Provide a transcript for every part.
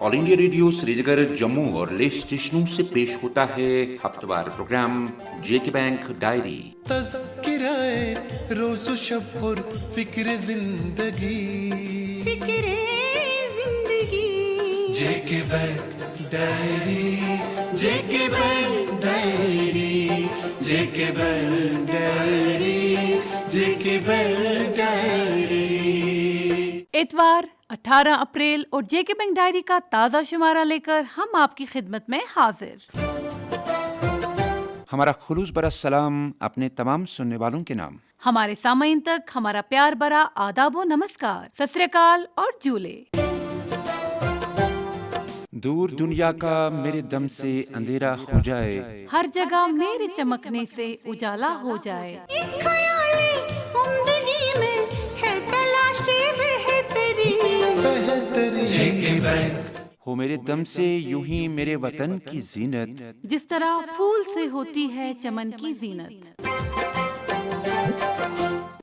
All India radio Srinagar, Jammu और ले स्टेशनों से पेश होता है हफ्तेवार प्रोग्राम जेके बैंक डायरी। तज़किराए रोज़ व शब और फिक्र जिंदगी जेके बैंक डायरी, जेके बैंक डायरी, जेके बैंक डायरी, जेके बैंक डायरी। इतवार 18 अप्रैल और जेके बैंक डायरी का ताज़ा शुमारा लेकर हम आपकी खिदमत में हाजिर। हमारा खुलूस बरा सलाम अपने तमाम सुनने वालों के नाम। हमारे सामईन तक हमारा प्यार भरा आदाब व नमस्कार, सत श्री अकाल और जूले। दूर दुनिया का मेरे दम से अंधेरा हो जाए, हर जगह मेरे चमकने से उजाला हो जाए। एक ख्याली उम्दनी में है तलाशे बेहतरी, जेके बैंक हो मेरे दम से यूं ही मेरे वतन की जीनत, जिस तरह फूल से होती है चमन की जीनत।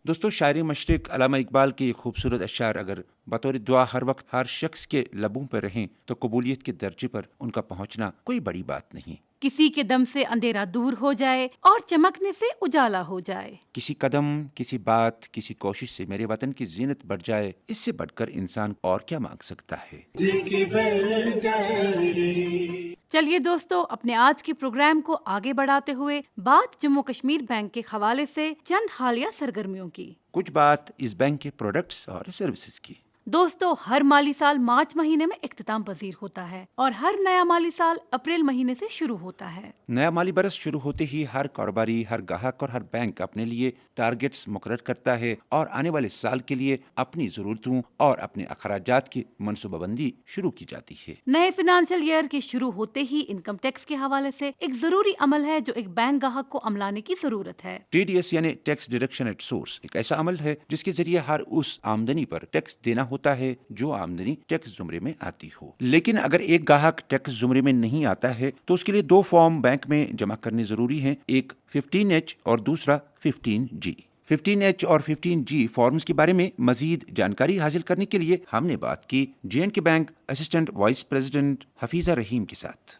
दोस्तों, शायरी मशरिक अल्लामा इकबाल के खूबसूरत अशार अगर बतौर दुआ हर वक्त हर शख्स के लबों पर रहें तो कबूलियत के दर्जे पर उनका पहुंचना कोई बड़ी बात नहीं। किसी के दम से अंधेरा दूर हो जाए और चमकने से उजाला हो जाए। किसी कदम, किसी बात, किसी कोशिश से मेरे वतन की जीनत बढ़ जाए, इससे बढ़कर इंसान और क्या मांग सकता है। जेके बैंक डायरी। चलिए दोस्तों, अपने आज के प्रोग्राम को आगे बढ़ाते हुए बात जम्मू कश्मीर बैंक के हवाले से चंद हालिया सरगर्मियों की। कुछ बात इस बैंक के प्रोडक्ट्स और सर्विसेज की। दोस्तों, हर माली साल मार्च महीने में इख्तिताम पजीर होता है और हर नया माली साल अप्रैल महीने से शुरू होता है। नया माली बरस शुरू होते ही हर कारोबारी, हर ग्राहक और हर बैंक अपने लिए टारगेट्स मुकर्रर करता है और आने वाले साल के लिए अपनी जरूरतों और अपने अखराजात की मनसूबाबंदी शुरू की जाती है। नए फाइनेंशियल ईयर के शुरू होते ही इनकम टैक्स के हवाले से एक जरूरी अमल है जो एक बैंक ग्राहक को अमलाने की जरूरत है। TDS यानी टैक्स डिडक्शन एट सोर्स एक ऐसा अमल है जिसके जरिए हर उस आमदनी पर टैक्स देना होता है जो आमदनी टैक्स जुमरे में आती हो। लेकिन अगर एक ग्राहक टैक्स जुमरे में नहीं आता है तो उसके लिए दो फॉर्म बैंक में जमा करने जरूरी हैं, एक 15H और दूसरा 15G। 15H और 15G फॉर्म्स के बारे में मजीद जानकारी हासिल करने के लिए हमने बात की J&K bank assistant vice president Hafiza Rahim के साथ।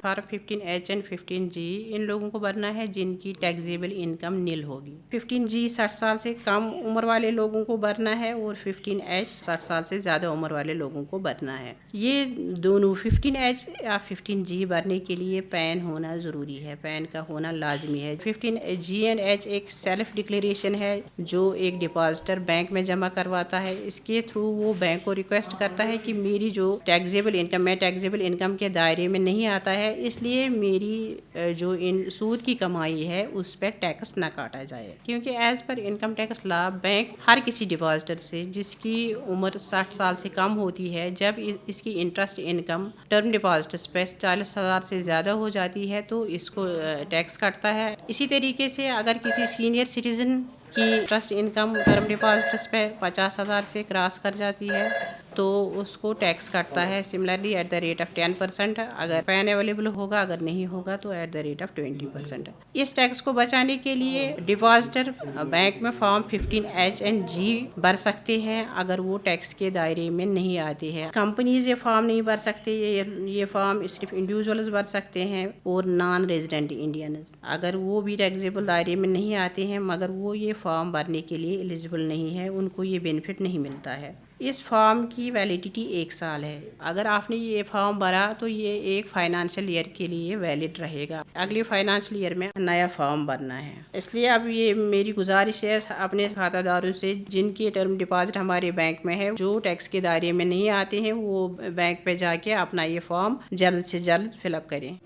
फॉर्म 15H एंड 15G इन लोगों को भरना है जिनकी टैक्सेबल इनकम नील होगी। 15G 60 साल से कम उम्र वाले लोगों को भरना है और 15H 60 साल से ज़्यादा उम्र वाले लोगों को भरना है। ये दोनों 15H या 15G भरने के लिए पैन होना ज़रूरी है, पैन का होना लाजमी है। 15G एंड H एक सेल्फ डिक्लेरेशन है जो एक डिपॉजिटर बैंक में जमा करवाता है। इसके थ्रू वो बैंक को रिक्वेस्ट करता है कि मेरी जो टैक्सेबल इनकम, मैं टैक्सेबल इनकम के दायरे में नहीं आता है, इसलिए मेरी जो इन सूद की कमाई है उस पर टैक्स ना काटा जाए। क्योंकि as per income tax law bank हर किसी डिपॉजिटर से जिसकी उम्र 60 साल से कम होती है, जब इसकी इंटरेस्ट इनकम टर्म डिपॉजिट्स पे 40,000 से ज़्यादा हो जाती है तो इसको टैक्स काटता है। इसी तरीके से अगर किसी सीनियर सिटीज़न की इंटरेस्ट इनकम टर्म डिपॉजिट्स पे 50,000 से क्रॉस कर जाती है तो उसको टैक्स काटता है similarly at the rate of 10%। अगर पैन अवेलेबल होगा, अगर नहीं होगा तो एट द रेट ऑफ 20%। इस टैक्स को बचाने के लिए डिपॉजिटर बैंक में फॉर्म 15H एंड G भर सकते हैं अगर वो टैक्स के दायरे में नहीं आते हैं। कंपनीज ये फॉर्म नहीं भर सकते, ये फॉर्म सिर्फ इंडिविजुअल्स भर सकते हैं और नॉन रेजिडेंट इंडियंस अगर वो भी टैक्सेबल दायरे में नहीं आते हैं मगर वो ये फॉर्म भरने के लिए एलिजिबल नहीं है, उनको ये बेनिफिट नहीं मिलता है। इस फॉर्म की वैलिडिटी 1 साल है। अगर आपने ये फॉर्म भरा तो ये एक फाइनेंशियल ईयर के लिए वैलिड रहेगा। अगले फाइनेंशियल ईयर में नया फॉर्म भरना है। इसलिए अब ये मेरी गुजारिश है अपने खातादारों से जिनकी टर्म डिपॉजिट हमारे बैंक में है, जो टैक्स के दायरे में नहीं आते हैं, वो बैंक पे जाके अपना ये फॉर्म जल्द से जल्द फिलअप करें।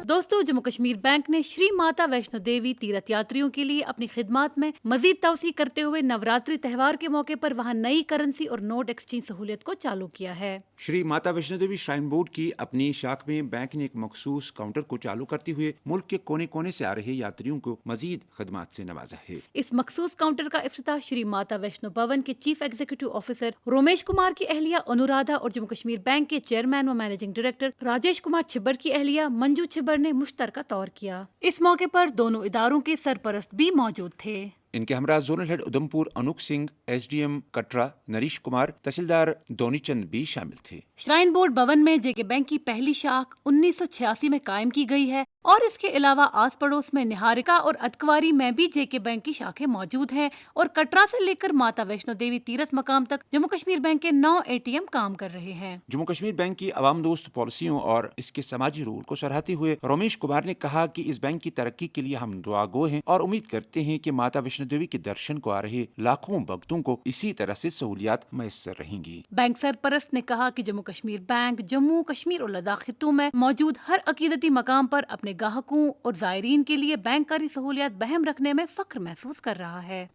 दोस्तों, जम्मू कश्मीर बैंक ने श्री माता वैष्णो देवी तीर्थ यात्रियों के लिए अपनी खिदमत में मजीद तवसी करते हुए नवरात्रि त्यौहार के मौके पर वहां नई करेंसी और नोट एक्सचेंज सहूलियत को चालू किया है। श्री माता वैष्णो देवी श्राइन बोर्ड की अपनी शाख में बैंक ने एक मखसूस काउंटर को चालू करते हुए मुल्क के कोने कोने से आ रहे यात्रियों को मजीद खदमात से नवाजा है। इस मखसूस काउंटर का इफ्तिताह श्री माता वैष्णो भवन के chief executive officer Romesh Kumar की अहलिया अनुराधा और जम्मू कश्मीर बैंक के चेयरमैन व मैनेजिंग डायरेक्टर राजेश कुमार छिब्बर की अहलिया मंजू छिब्बर ने मुश्तरक मुश्तरका तौर किया। इस मौके पर दोनों इदारों के सरपरस्त भी मौजूद थे। इनके हमरा zonal head Udhampur Anoop Singh, SDM Katra Narish Kumar, तहसीलदार दोनीचंद भी शामिल थे। श्राइन बोर्ड भवन में जेके बैंक की पहली शाख 1986 में कायम की गई है और इसके अलावा आस पड़ोस में निहारिका और अतकवारी में भी जेके बैंक की शाखें मौजूद हैं और कटरा से लेकर माता वैष्णो देवी तीर्थ मकाम तक जम्मू कश्मीर बैंक के 9 एटीएम काम कर रहे हैं। जम्मू कश्मीर बैंक की अवाम दोस्त पॉलिसियों और इसके समाजी रूल को सराहते हुए रमेश कुमार ने कहा कि इस बैंक की तरक्की के लिए हम दुआगो हैं और उम्मीद करते हैं कि माता वैष्णो देवी के दर्शन को आ रहे लाखों भक्तों को इसी तरह से सहूलियात मैसर रहेंगी। बैंक सरपरस्त ने कहा कि जम्मू कश्मीर बैंक जम्मू कश्मीर और लद्दाख खित्तों में मौजूद हर अकीदती मकाम पर अपने ग्राहकों और ज़ायरीन के लिए बैंककारी सहूलियात बहम रखने में फख्र महसूस कर रहा है।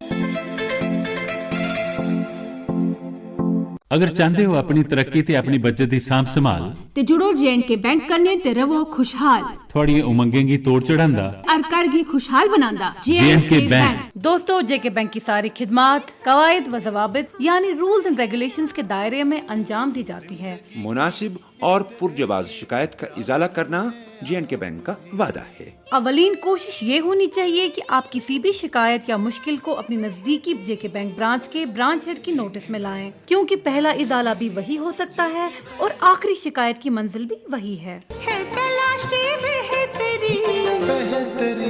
अगर चाहते हो अपनी तरक्की ते अपनी बचत दी सांभ संभाल ते जुड़ो जे&के बैंक कन्नै ते रवो खुशहाल। थोड़ी उमंगें गी तोड़ चढ़ांदा और करगी खुशहाल बनांदा जे&के बैंक। दोस्तों, जेके बैंक की सारी खिदमात कवायद व जवाबित यानी रूल्स एंड रेगुलेशंस के दायरे में अंजाम दी जाती है। मुनासिब और पुरजवाज शिकायत का इजाला करना जे&के बैंक का वादा है। अवलीन कोशिश ये होनी चाहिए कि आप किसी भी शिकायत या मुश्किल को अपनी नजदीकी जेके बैंक ब्रांच के ब्रांच हेड की नोटिस में लाएं, क्योंकि पहला इजाला भी वही हो सकता है और आखिरी शिकायत की मंजिल भी वही है तलाशी बेहतरी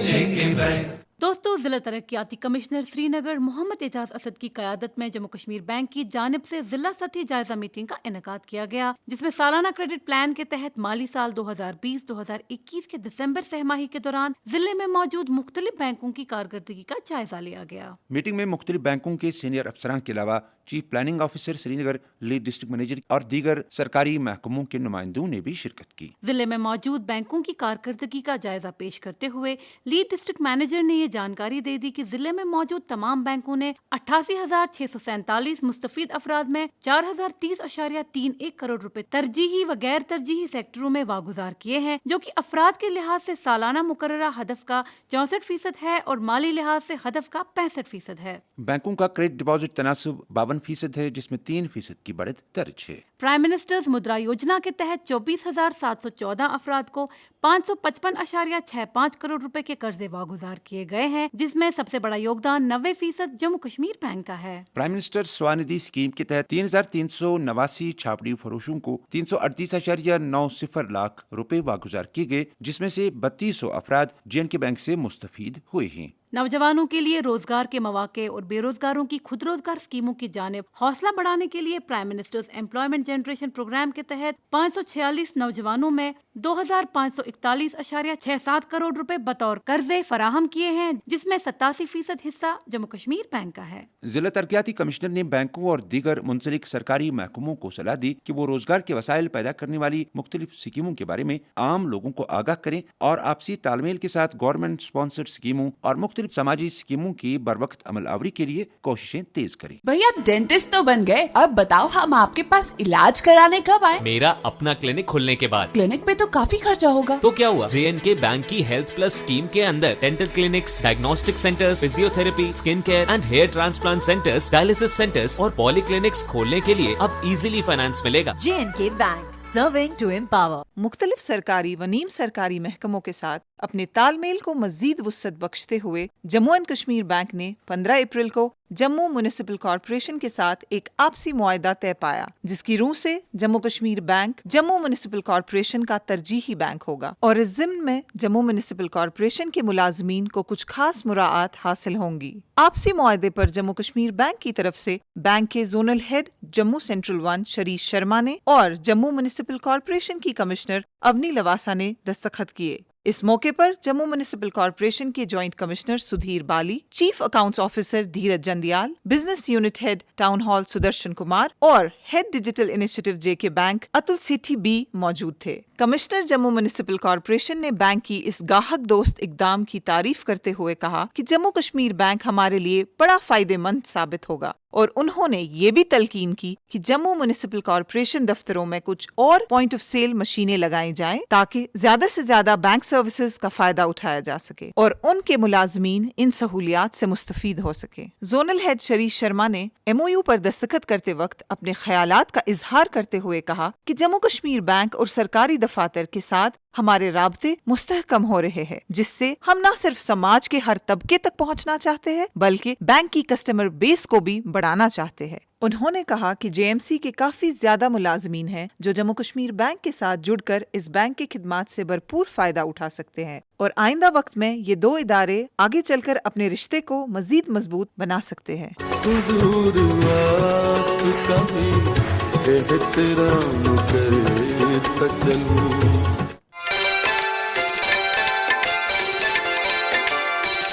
जेके बैंक। दोस्तों, जिला तरक्याती कमिश्नर श्रीनगर मोहम्मद एजाज असद की क़यादत में जम्मू कश्मीर बैंक की जानिब से जिला सतही जायजा मीटिंग का इनेकाद किया गया, जिसमें सालाना क्रेडिट प्लान के तहत माली साल 2020-2021 के दिसंबर सहमाही के दौरान जिले में मौजूद मुख्तलिफ बैंकों की कारकर्दगी का जायजा लिया गया। मीटिंग में मुख्तलिफ बैंकों के सीनियर अफसरान के अलावा chief planning officer Srinagar, lead district manager और दीगर सरकारी महकमों के नुमाइंदों ने भी शिरकत की। जिले में मौजूद बैंकों की कारकर्दगी का जायजा पेश करते हुए लीड डिस्ट्रिक्ट मैनेजर ने ये जानकारी दे दी कि जिले में मौजूद तमाम बैंकों ने 88,647 मुस्तफीद अफराद में 4,030.31 करोड़ रुपए तरजीही व गैर तरजीही सेक्टरों में वागुजार किए हैं, जो कि अफराद के लिहाज से सालाना मुकर्ररा हदफ का 64% है और माली लिहाज से हदफ का 65% है। बैंकों का क्रेडिट डिपॉजिट तनासुब 52% है, जिसमें 3% की बढ़त दर्ज है। प्राइम मिनिस्टर्स मुद्रा योजना के तहत 24,714 अफराद को 555.65 करोड़ रुपए के कर्जे वागुजार किए गए हैं, जिसमें सबसे बड़ा योगदान 90% जम्मू कश्मीर बैंक का है। प्राइम मिनिस्टर स्वानिधि स्कीम के तहत 3,389 छापड़ी फरोशों को 338.90 लाख रुपए वागुजार किए गए, जिसमें से 3200 अफराद जे&के बैंक से मुस्तफीद हुए हैं। नौजवानों के लिए रोजगार के मौके और बेरोजगारों की खुद रोजगार स्कीमों की जानिब हौसला बढ़ाने के लिए prime minister's employment generation programme के तहत 546 नौजवानों में 2,541.67 करोड़ रुपए बतौर कर्जे फराहम किए हैं, जिसमें 87% हिस्सा जम्मू कश्मीर बैंक का है। जिला तरक्याती कमिश्नर ने बैंकों और दीगर मुंसलिक सरकारी महकमों को सलाह दी कि वो रोजगार के वसाइल पैदा करने वाली मुख्तलिफ स्कीमों के बारे में आम लोगों को आगाह करें और आपसी तालमेल के साथ गवर्नमेंट स्पॉन्सर्ड स्कीमों और मुख्तलिफ समाजी स्कीमों की बरवक्त अमल आवरी के लिए कोशिशें तेज करें। भैया डेंटिस्ट तो बन गए, अब बताओ हम आपके पास इलाज कराने कब आए? मेरा अपना क्लिनिक खुलने के बाद। क्लिनिक पे तो काफी खर्चा होगा। तो क्या हुआ, जे&के बैंक की हेल्थ प्लस स्कीम के अंदर dental clinics, diagnostic centres, physiotherapy, skin care and hair transplant centres, dialysis centres और पॉली क्लिनिक्स खोलने के लिए अब इजीली फाइनेंस मिलेगा। J and K bank, serving to empower. मुख्तलिफ सरकारी व नीम सरकारी महकमों के साथ अपने तालमेल को मजीद वुसअत बख्शते हुए जम्मू एंड कश्मीर बैंक ने 15 अप्रैल को जम्मू म्युनिसिपल कॉरपोरेशन के साथ एक आपसी मुआहदा तय पाया, जिसकी रूह से Jammu Kashmir bank Jammu municipal corporation का तरजीही बैंक होगा और इस ज़िम्न में जम्मू म्युनिसिपल कॉरपोरेशन के मुलाजमीन को कुछ खास मुराआत हासिल होंगी। आपसी मुआहदे पर जम्मू कश्मीर बैंक की तरफ से बैंक के zonal head Jammu central 1 Sharish Sharma ने और जम्मू म्युनिसिपल कॉरपोरेशन की कमिश्नर अवनी लवासा ने दस्तखत किए। इस मौके पर जम्मू म्युनिसिपल कॉरपोरेशन के joint commissioner Sudhir Bali, chief accounts officer Dheeraj Jandial, business unit head town hall Sudarshan Kumar और head digital initiative J&K bank Atul Sethi भी मौजूद थे। कमिश्नर जम्मू म्युनिसिपल कॉरपोरेशन ने बैंक की इस गाहक दोस्त इकदाम की तारीफ करते हुए कहा कि जम्मू कश्मीर बैंक हमारे लिए बड़ा फायदेमंद साबित होगा और उन्होंने ये भी तलकीन की कि जम्मू म्युनिसिपल कॉरपोरेशन दफ्तरों में कुछ और पॉइंट ऑफ सेल मशीनें लगाई जाएं ताकि ज्यादा से ज्यादा बैंक सर्विसेज का फायदा उठाया जा सके और उनके मुलाजमीन इन सहूलियात से मुस्तफीद हो सके। जोनल हेड शरीश शर्मा ने MOU पर दस्तखत करते वक्त अपने ख्यालात का इजहार करते हुए कहा कि जम्मू कश्मीर बैंक और सरकारी दफातर के साथ हमारे राबते मुस्तहकम हो रहे हैं, जिससे हम न सिर्फ समाज के हर तबके तक पहुंचना चाहते हैं बल्कि बैंक की कस्टमर बेस को भी बढ़ाना चाहते हैं। उन्होंने कहा कि जेएमसी के काफी ज्यादा मुलाजमीन हैं जो जम्मू कश्मीर बैंक के साथ जुड़कर इस बैंक की खिदमात से भरपूर फायदा उठा सकते हैं और आइंदा वक्त में ये दो इदारे आगे चलकर अपने रिश्ते को मजीद मजबूत बना सकते हैं।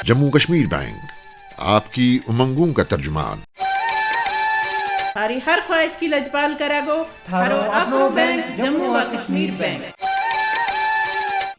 जम्मू कश्मीर बैंक, आपकी उमंगों का तर्जुमान। हरी हर ख्वाहिश की लजपाल करागो थारो अपनो बैंक जम्मू व कश्मीर बैंक।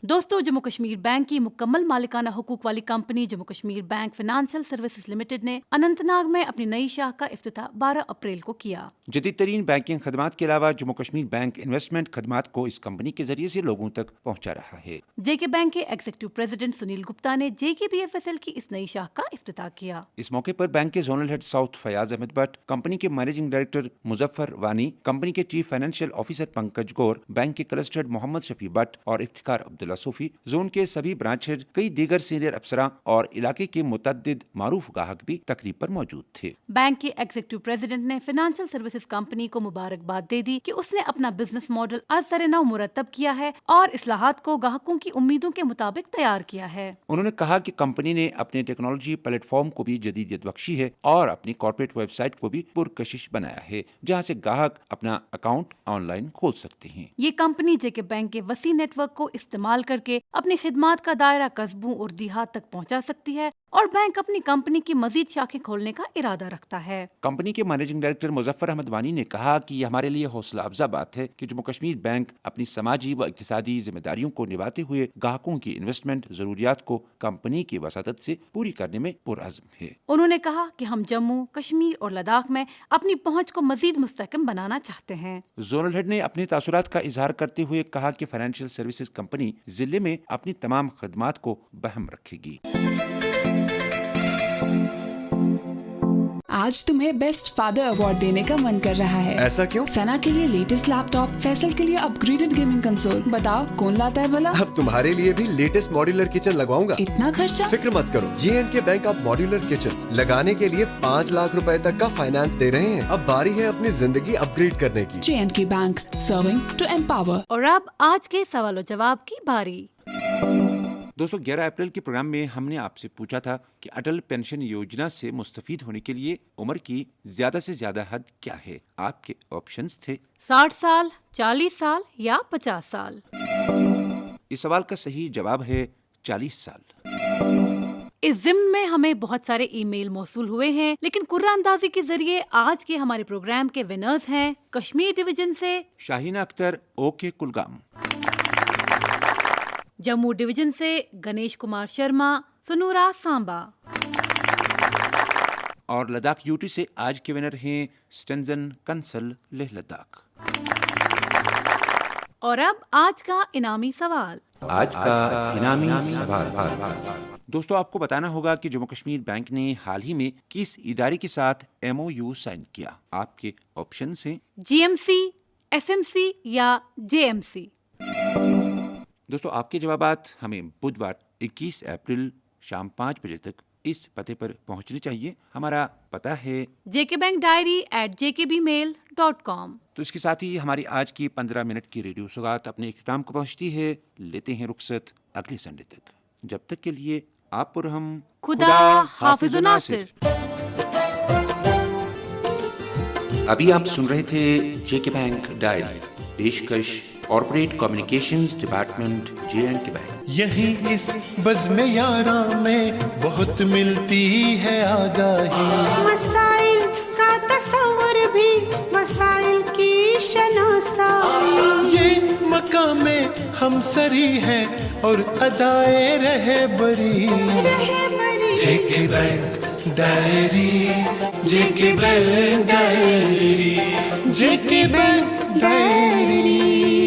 दोस्तों, जम्मू कश्मीर बैंक की मुकम्मल मालिकाना हुकूक वाली company Jammu Kashmir bank financial services limited ने अनंतनाग में अपनी नई शाख का इफ्तिताह 12 अप्रैल को किया। जदीद तरीन बैंकिंग खदमात के अलावा जम्मू कश्मीर बैंक इन्वेस्टमेंट खदमात को इस कंपनी के जरिए से लोगों तक पहुँचा रहा है। जेके बैंक के एग्जीक्यूटिव प्रेसिडेंट सुनील गुप्ता ने JKBFSL की इस नई शाख का इफ्तिताह किया। इस मौके पर बैंक के zonal head south Fayaz Ahmad Bhat, company के managing director Muzaffar Wani, company के chief financial officer Pankaj Gaur, bank के क्लस्टर हेड मोहम्मद शफी भट्ट और इफ्तिखार अब्दुल्ला सूफी, जोन के सभी ब्रांच हेड, कई दीगर सीनियर अफसरां और इलाके के मुतअद्दिद मारूफ गाहक भी तकरीब पर मौजूद थे। बैंक के एग्जीक्यूटिव प्रेसिडेंट ने फाइनेंशियल सर्विसेज कंपनी को मुबारकबाद दे दी कि उसने अपना बिजनेस मॉडल अज़-सर-नौ मुरतब किया है और इस्लाहात को ग्राहकों की उम्मीदों के मुताबिक तैयार किया है। उन्होंने कहा कि कंपनी ने अपने टेक्नोलॉजी प्लेटफॉर्म को भी जदीदियत बख्शी है और अपनी कॉर्पोरेट वेबसाइट को भी पुरकशिश बनाया है, जहां से ग्राहक अपना अकाउंट ऑनलाइन खोल सकते हैं। ये कंपनी जेके बैंक के वसी नेटवर्क को इस्तेमाल करके अपनी खिदमात का दायरा कस्बों और देहात तक पहुंचा सकती है और बैंक अपनी कंपनी की मजीद शाखें खोलने का इरादा रखता है। कंपनी के मैनेजिंग डायरेक्टर मुजफ्फर अहमद वानी ने कहा कि यह हमारे लिए हौसला अफजा बात है कि जम्मू कश्मीर बैंक अपनी समाजी व इक्तिसादी जिम्मेदारियों को निभाते हुए ग्राहकों की इन्वेस्टमेंट जरूरियात को कंपनी की वसातत से पूरी करने में पुरअज़्म है। उन्होंने कहा कि हम जम्मू कश्मीर और लद्दाख में अपनी पहुँच को मजीद मुस्तहकम बनाना चाहते हैं। जोनल हेड ने अपने तासुरात का इजहार करते हुए कहा कि फाइनेंशियल सर्विसेज कंपनी जिले में अपनी तमाम खदमात को बहम रखेगी। आज तुम्हें बेस्ट फादर अवार्ड देने का मन कर रहा है। ऐसा क्यों? सना के लिए लेटेस्ट लैपटॉप, फैसल के लिए अपग्रेडेड गेमिंग कंसोल। बताओ कौन लाता है भला? अब तुम्हारे लिए भी लेटेस्ट मॉड्यूलर किचन लगवाऊंगा। इतना खर्चा? फिक्र मत करो, J&K बैंक अब मॉड्यूलर किचन लगाने के लिए 5 लाख रुपए तक का फाइनेंस दे रहे हैं। अब बारी है अपनी जिंदगी अपग्रेड करने की। J&K bank, serving to empower. और अब आज के सवाल जवाब की बारी। दोस्तों, 11 अप्रैल के प्रोग्राम में हमने आपसे पूछा था कि अटल पेंशन योजना से मुस्तफीद होने के लिए उम्र की ज्यादा से ज्यादा हद क्या है। आपके ऑप्शंस थे 60 साल, 40 साल या 50 साल। इस सवाल का सही जवाब है 40 साल। इस ज़िम्न में हमें बहुत सारे ईमेल मौसूल हुए हैं, लेकिन कुर्रा अंदाजी के जरिए आज के हमारे प्रोग्राम के विनर्स हैं कश्मीर डिवीजन से शाहीना अख्तर ओके कुलगाम, जम्मू डिवीजन से गणेश कुमार शर्मा, सुनूरा सांबा, और लद्दाख यूटी से आज के विनर हैं स्टेंजन कंसल लेह लद्दाख। और अब आज का इनामी सवाल। आज का इनामी सवाल। दोस्तों, आपको बताना होगा कि जम्मू कश्मीर बैंक ने हाल ही में किस इदारे के साथ MOU साइन किया। आपके ऑप्शंस हैं GMC, SMC या JMC। दोस्तों, आपके जवाबात हमें बुधवार 21 अप्रैल शाम 5 बजे तक इस पते पर पहुंचने चाहिए। हमारा पता है jkbankdiary@jkbmail.com। तो इसके साथ ही हमारी आज की 15 मिनट की रेडियो सौगात अपने इख्तिताम को पहुंचती है। लेते हैं रुखसत अगले संडे तक। जब तक के लिए आप और हम खुदा हाफिज़ नासिर। अभी आप सुन रहे थे JK बैंक डायरी, पेशकश corporate communications department J&K bank. यही इस बज़्म यारा में बहुत मिलती है आगाही। मसाइल का तस्वर भी मसाइल की शनासाई। ये मकामे हम सरी है और अदाए रहे बरी। JK bank diary, JK bank diary, JK bank diary.